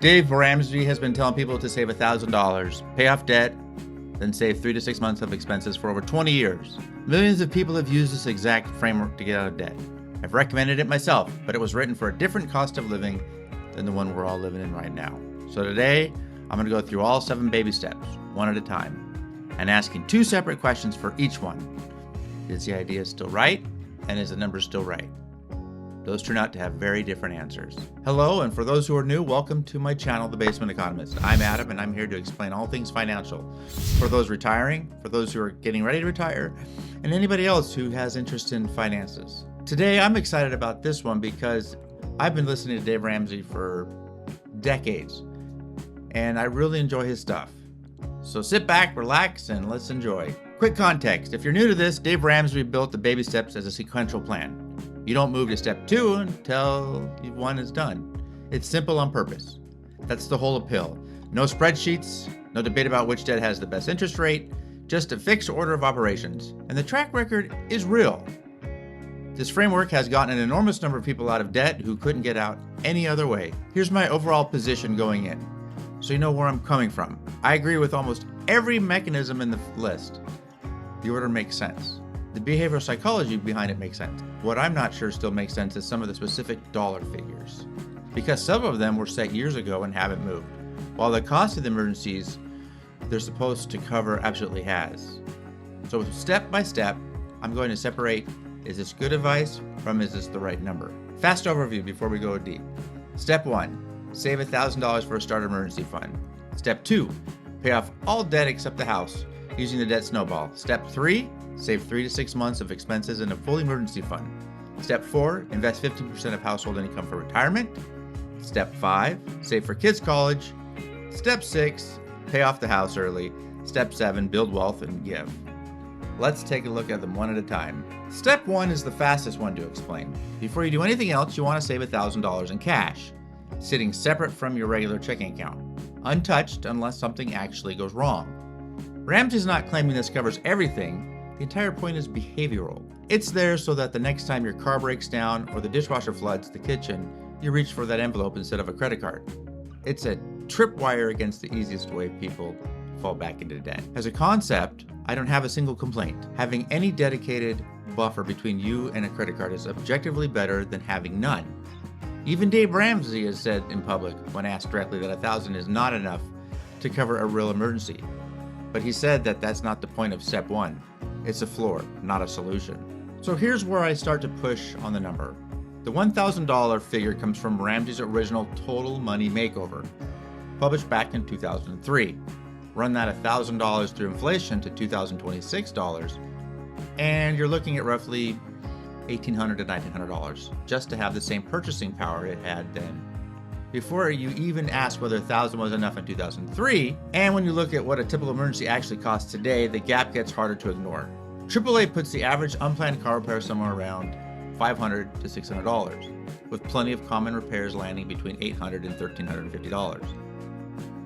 Dave Ramsey has been telling people to save $1,000, pay off debt, then save 3 to 6 months of expenses for over 20 years. Millions of people have used this exact framework to get out of debt. I've recommended it myself, but it was written for a different cost of living than the one we're all living in right now. So today, I'm going to go through all 7 baby steps, one at a time, and asking 2 separate questions for each one. Is the idea still right? And is the number still right? Those turn out to have very different answers. Hello, and for those who are new, welcome to my channel, The Basement Economist. I'm Adam, and I'm here to explain all things financial. For those retiring, for those who are getting ready to retire, and anybody else who has interest in finances. Today, I'm excited about this one because I've been listening to Dave Ramsey for decades, and I really enjoy his stuff. So sit back, relax, and let's enjoy. Quick context. If you're new to this, Dave Ramsey built the baby steps as a sequential plan. You don't move to step 2 until 1 is done. It's simple on purpose. That's the whole appeal. No spreadsheets, no debate about which debt has the best interest rate, just a fixed order of operations. And the track record is real. This framework has gotten an enormous number of people out of debt who couldn't get out any other way. Here's my overall position going in, so you know where I'm coming from. I agree with almost every mechanism in the list. The order makes sense. The behavioral psychology behind it makes sense. What I'm not sure still makes sense is some of the specific dollar figures, because some of them were set years ago and haven't moved, while the cost of the emergencies they're supposed to cover absolutely has. So step by step, I'm going to separate, is this good advice from is this the right number? Fast overview before we go deep. Step 1, save $1,000 for a starter emergency fund. Step 2, pay off all debt except the house using the debt snowball. Step 3, save 3 to 6 months of expenses in a full emergency fund. Step 4, invest 15% of household income for retirement. Step 5, save for kids' college. Step 6, pay off the house early. Step 7, build wealth and give. Let's take a look at them one at a time. Step 1 is the fastest one to explain. Before you do anything else, you want to save $1,000 in cash, sitting separate from your regular checking account, untouched unless something actually goes wrong. Ramsey's not claiming this covers everything. The entire point is behavioral. It's there so that the next time your car breaks down or the dishwasher floods the kitchen, you reach for that envelope instead of a credit card. It's a tripwire against the easiest way people fall back into debt. As a concept, I don't have a single complaint. Having any dedicated buffer between you and a credit card is objectively better than having none. Even Dave Ramsey has said in public when asked directly that $1,000 is not enough to cover a real emergency. But he said that that's not the point of step 1. It's a floor, not a solution. So here's where I start to push on the number. The $1,000 figure comes from Ramsey's original Total Money Makeover, published back in 2003. Run that $1,000 through inflation to $2,026, and you're looking at roughly $1,800 to $1,900 just to have the same purchasing power it had then. Before you even ask whether $1,000 was enough in 2003, and when you look at what a typical emergency actually costs today, the gap gets harder to ignore. AAA puts the average unplanned car repair somewhere around $500 to $600, with plenty of common repairs landing between $800 and $1,350.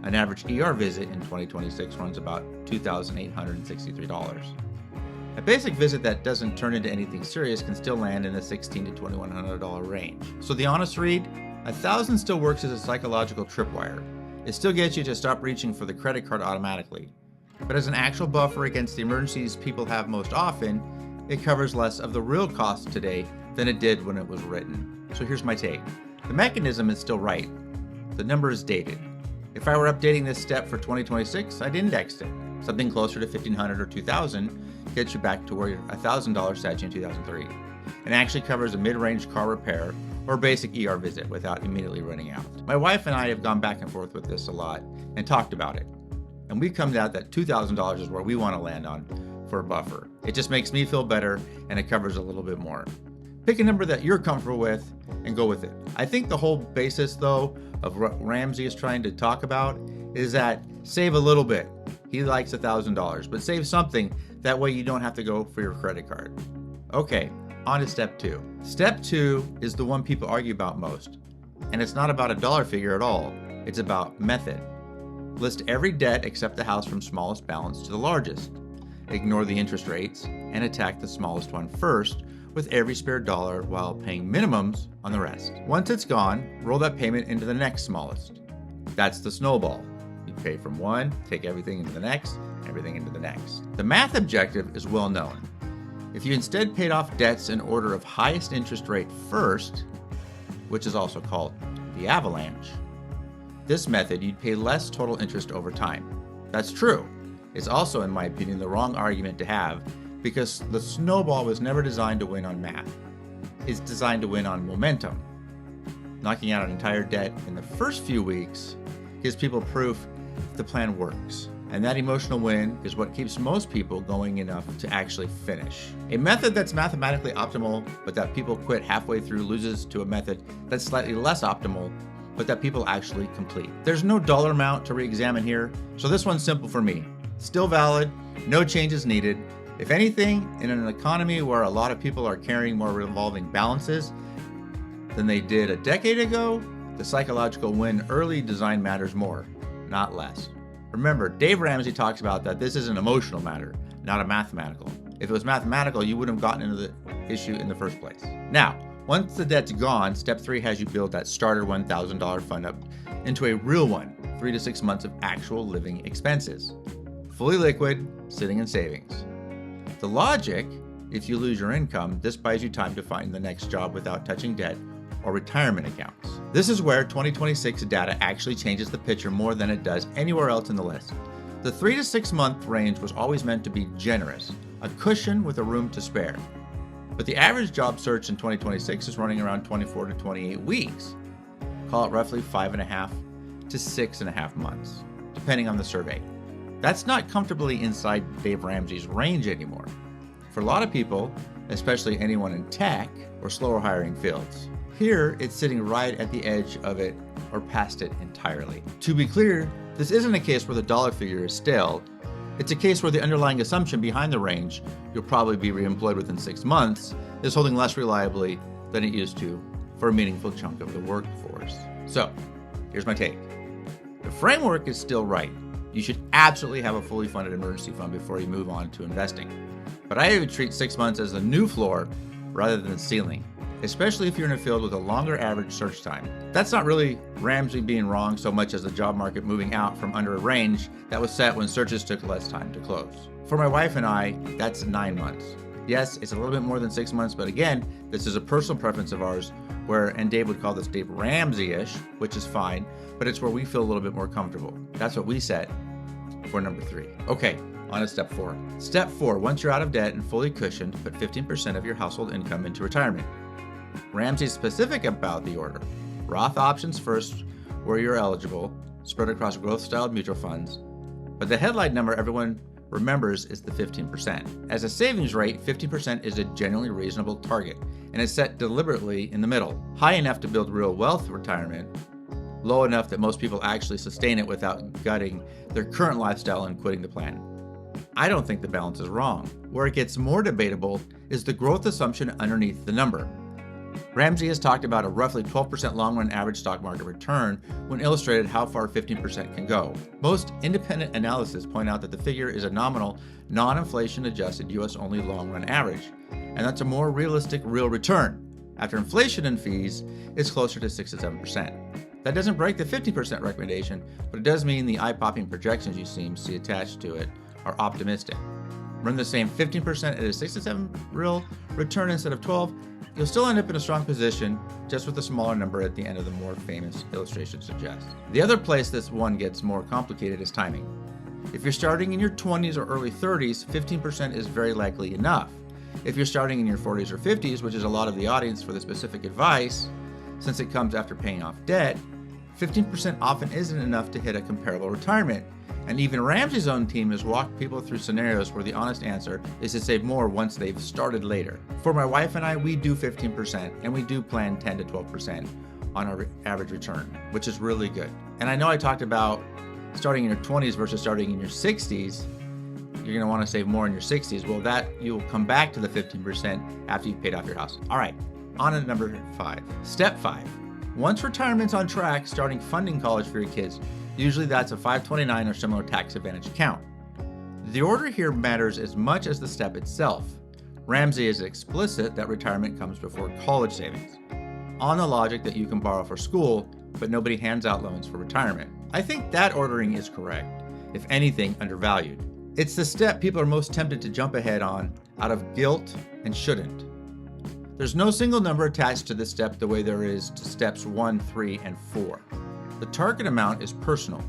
An average ER visit in 2026 runs about $2,863. A basic visit that doesn't turn into anything serious can still land in the $1,600 to $2,100 range. So the honest read, $1,000 still works as a psychological tripwire. It still gets you to stop reaching for the credit card automatically. But as an actual buffer against the emergencies people have most often, it covers less of the real cost today than it did when it was written. So here's my take. The mechanism is still right. The number is dated. If I were updating this step for 2026, I'd index it. Something closer to $1,500 or $2,000 gets you back to where $1,000 sat you in 2003. It actually covers a mid-range car repair or basic ER visit without immediately running out. My wife and I have gone back and forth with this a lot and talked about it. And we've come out that $2,000 is where we want to land on for a buffer. It just makes me feel better and it covers a little bit more. Pick a number that you're comfortable with and go with it. I think the whole basis though of what Ramsey is trying to talk about is that save a little bit. He likes $1,000, but save something. That way you don't have to go for your credit card. Okay, on to step 2. Step 2 is the one people argue about most. And it's not about a dollar figure at all. It's about method. List every debt except the house from smallest balance to the largest. Ignore the interest rates and attack the smallest one first with every spare dollar while paying minimums on the rest. Once it's gone, roll that payment into the next smallest. That's the snowball. You pay from one, take everything into the next, everything into the next. The math objective is well known. If you instead paid off debts in order of highest interest rate first, which is also called the avalanche, this method you'd pay less total interest over time. That's true. It's also, in my opinion, the wrong argument to have because the snowball was never designed to win on math. It's designed to win on momentum. Knocking out an entire debt in the first few weeks gives people proof the plan works. And that emotional win is what keeps most people going enough to actually finish. A method that's mathematically optimal, but that people quit halfway through loses to a method that's slightly less optimal, but that people actually complete. There's no dollar amount to re-examine here, so this one's simple for me. Still valid, no changes needed. If anything, in an economy where a lot of people are carrying more revolving balances than they did a decade ago, the psychological win early design matters more, not less. Remember, Dave Ramsey talks about that this is an emotional matter, not a mathematical. If it was mathematical, you wouldn't have gotten into the issue in the first place. Now, once the debt's gone, step 3 has you build that starter $1,000 fund up into a real one, 3 to 6 months of actual living expenses. Fully liquid, sitting in savings. The logic, if you lose your income, this buys you time to find the next job without touching debt or retirement accounts. This is where 2026 data actually changes the picture more than it does anywhere else in the list. The 3 to 6 month range was always meant to be generous, a cushion with a room to spare. But the average job search in 2026 is running around 24 to 28 weeks. Call it roughly 5.5 to 6.5 months, depending on the survey. That's not comfortably inside Dave Ramsey's range anymore. For a lot of people, especially anyone in tech or slower hiring fields, here, it's sitting right at the edge of it or past it entirely. To be clear, this isn't a case where the dollar figure is stale. It's a case where the underlying assumption behind the range, you'll probably be reemployed within 6 months, is holding less reliably than it used to for a meaningful chunk of the workforce. So, here's my take. The framework is still right. You should absolutely have a fully funded emergency fund before you move on to investing. But I would treat 6 months as the new floor rather than the ceiling, especially if you're in a field with a longer average search time. That's not really Ramsey being wrong so much as the job market moving out from under a range that was set when searches took less time to close. For my wife and I, that's 9 months. Yes, it's a little bit more than 6 months, but again, this is a personal preference of ours where, and Dave would call this Dave Ramsey-ish, which is fine, but it's where we feel a little bit more comfortable. That's what we set for number 3. Okay, on to step 4. Step 4, once you're out of debt and fully cushioned, put 15% of your household income into retirement. Ramsey's specific about the order. Roth options first, where you're eligible, spread across growth-styled mutual funds. But the headline number everyone remembers is the 15%. As a savings rate, 15% is a genuinely reasonable target, and is set deliberately in the middle. High enough to build real wealth retirement, low enough that most people actually sustain it without gutting their current lifestyle and quitting the plan. I don't think the balance is wrong. Where it gets more debatable is the growth assumption underneath the number. Ramsey has talked about a roughly 12% long-run average stock market return when illustrated how far 15% can go. Most independent analysis point out that the figure is a nominal, non-inflation adjusted US-only long-run average, and that's a more realistic real return. After inflation and fees, it's closer to 6 to 7%. That doesn't break the 50% recommendation, but it does mean the eye-popping projections you see attached to it are optimistic. Run the same 15% at a 6 to 7 real return instead of 12, you'll still end up in a strong position, just with a smaller number at the end of the more famous illustration suggests. The other place this one gets more complicated is timing. If you're starting in your 20s or early 30s, 15% is very likely enough. If you're starting in your 40s or 50s, which is a lot of the audience for the specific advice, since it comes after paying off debt, 15% often isn't enough to hit a comparable retirement. And even Ramsey's own team has walked people through scenarios where the honest answer is to save more once they've started later. For my wife and I, we do 15%, and we do plan 10 to 12% on our average return, which is really good. And I know I talked about starting in your 20s versus starting in your 60s. You're going to want to save more in your 60s. Well, that you'll come back to the 15% after you've paid off your house. All right, on to number 5. Step 5. Once retirement's on track, starting funding college for your kids. Usually that's a 529 or similar tax advantage account. The order here matters as much as the step itself. Ramsey is explicit that retirement comes before college savings, on the logic that you can borrow for school, but nobody hands out loans for retirement. I think that ordering is correct, if anything, undervalued. It's the step people are most tempted to jump ahead on out of guilt and shouldn't. There's no single number attached to this step the way there is to steps 1, 3, and 4. The target amount is personal,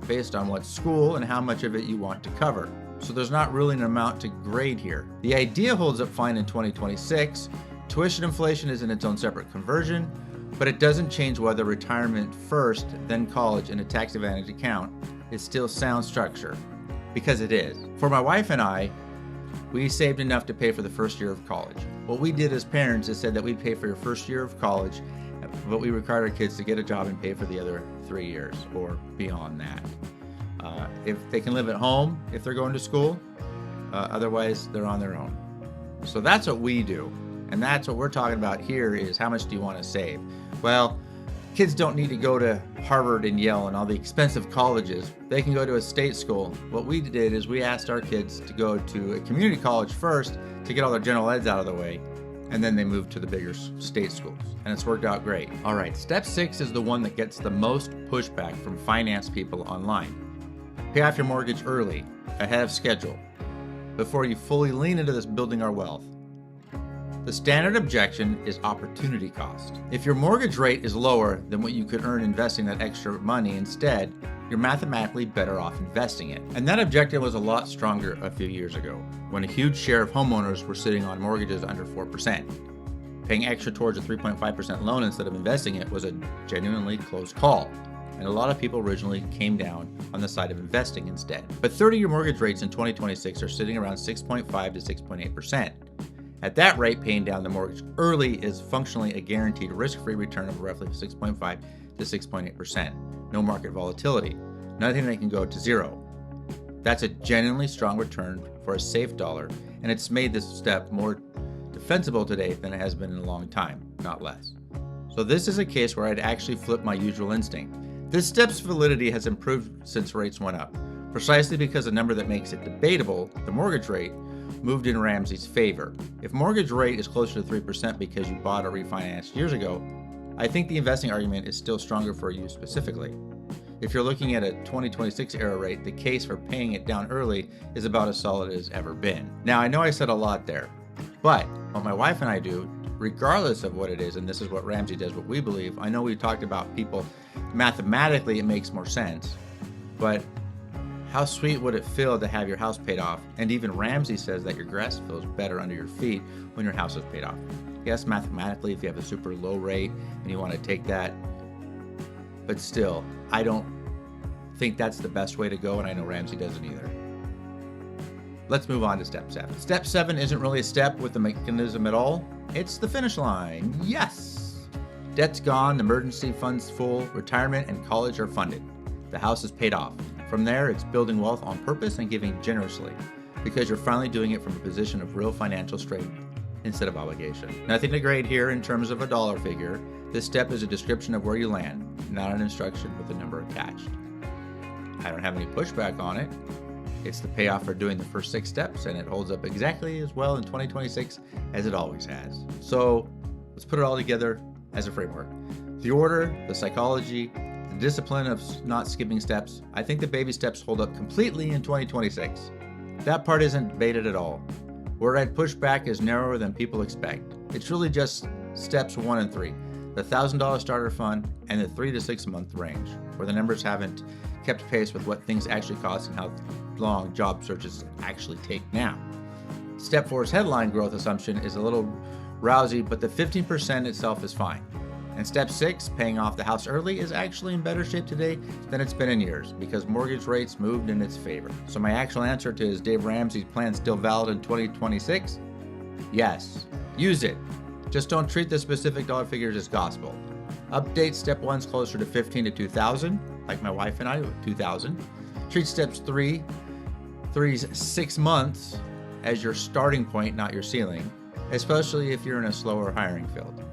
based on what school and how much of it you want to cover. So there's not really an amount to grade here. The idea holds up fine in 2026. Tuition inflation is in its own separate conversion, but it doesn't change whether retirement first, then college in a tax advantage account is still sound structure, because it is. For my wife and I, we saved enough to pay for the first year of college. What we did as parents is said that we'd pay for your first year of college, but we required our kids to get a job and pay for the other 3 years or beyond that. If they can live at home, if they're going to school, otherwise they're on their own. So that's what we do. And that's what we're talking about here is how much do you want to save? Well, kids don't need to go to Harvard and Yale and all the expensive colleges. They can go to a state school. What we did is we asked our kids to go to a community college first to get all their general eds out of the way, and then they moved to the bigger state schools. And it's worked out great. All right, step 6 is the one that gets the most pushback from finance people online. Pay off your mortgage early, ahead of schedule, before you fully lean into this building our wealth. The standard objection is opportunity cost. If your mortgage rate is lower than what you could earn investing that extra money instead, you're mathematically better off investing it. And that objection was a lot stronger a few years ago, when a huge share of homeowners were sitting on mortgages under 4%. Paying extra towards a 3.5% loan instead of investing it was a genuinely close call, and a lot of people originally came down on the side of investing instead. But 30-year mortgage rates in 2026 are sitting around 6.5 to 6.8%. At that rate, paying down the mortgage early is functionally a guaranteed risk-free return of roughly 6.5 to 6.8%. No market volatility. Nothing that can go to zero. That's a genuinely strong return for a safe dollar, and it's made this step more defensible today than it has been in a long time, not less. So this is a case where I'd actually flip my usual instinct. This step's validity has improved since rates went up, precisely because the number that makes it debatable, the mortgage rate, moved in Ramsey's favor. If mortgage rate is closer to 3% because you bought or refinanced years ago, I think the investing argument is still stronger for you specifically. If you're looking at a 2026 era rate, the case for paying it down early is about as solid as ever been. Now, I know I said a lot there, but what my wife and I do, regardless of what it is, and this is what Ramsey does, what we believe, I know we talked about people, mathematically it makes more sense, but how sweet would it feel to have your house paid off? And even Ramsey says that your grass feels better under your feet when your house is paid off. Yes, mathematically, if you have a super low rate and you want to take that, but still, I don't think that's the best way to go, and I know Ramsey doesn't either. Let's move on to step 7. Step 7 isn't really a step with the mechanism at all. It's the finish line. Yes! Debt's gone, emergency funds full, retirement and college are funded. The house is paid off. From there, it's building wealth on purpose and giving generously, because you're finally doing it from a position of real financial strength instead of obligation. Nothing to grade here in terms of a dollar figure. This step is a description of where you land, not an instruction with a number attached. I don't have any pushback on it. It's the payoff for doing the first 6 steps, and it holds up exactly as well in 2026 as it always has. So let's put it all together as a framework. The order, the psychology, the discipline of not skipping steps. I think the baby steps hold up completely in 2026. That part isn't debated at all. Where I'd push back is narrower than people expect. It's really just steps 1 and 3, the $1,000 starter fund and the 3 to 6 month range, where the numbers haven't kept pace with what things actually cost and how long job searches actually take now. Step 4's headline growth assumption is a little rousy, but the 15% itself is fine. And step 6, paying off the house early, is actually in better shape today than it's been in years because mortgage rates moved in its favor. So my actual answer to is Dave Ramsey's plan still valid in 2026? Yes. Use it. Just don't treat the specific dollar figures as gospel. Update step 1's closer to 15 to 2,000, like my wife and I with 2,000. Treat steps 3's 6 months as your starting point, not your ceiling, especially if you're in a slower hiring field.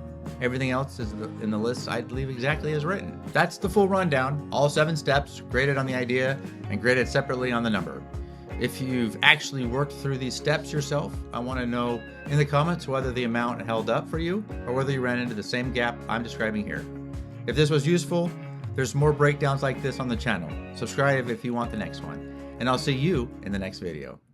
Everything else is in the list I'd leave exactly as written. That's the full rundown, all 7 steps, graded on the idea and graded separately on the number. If you've actually worked through these steps yourself, I want to know in the comments whether the amount held up for you or whether you ran into the same gap I'm describing here. If this was useful, There's more breakdowns like this on the channel. Subscribe if you want the next one. And I'll see you in the next video.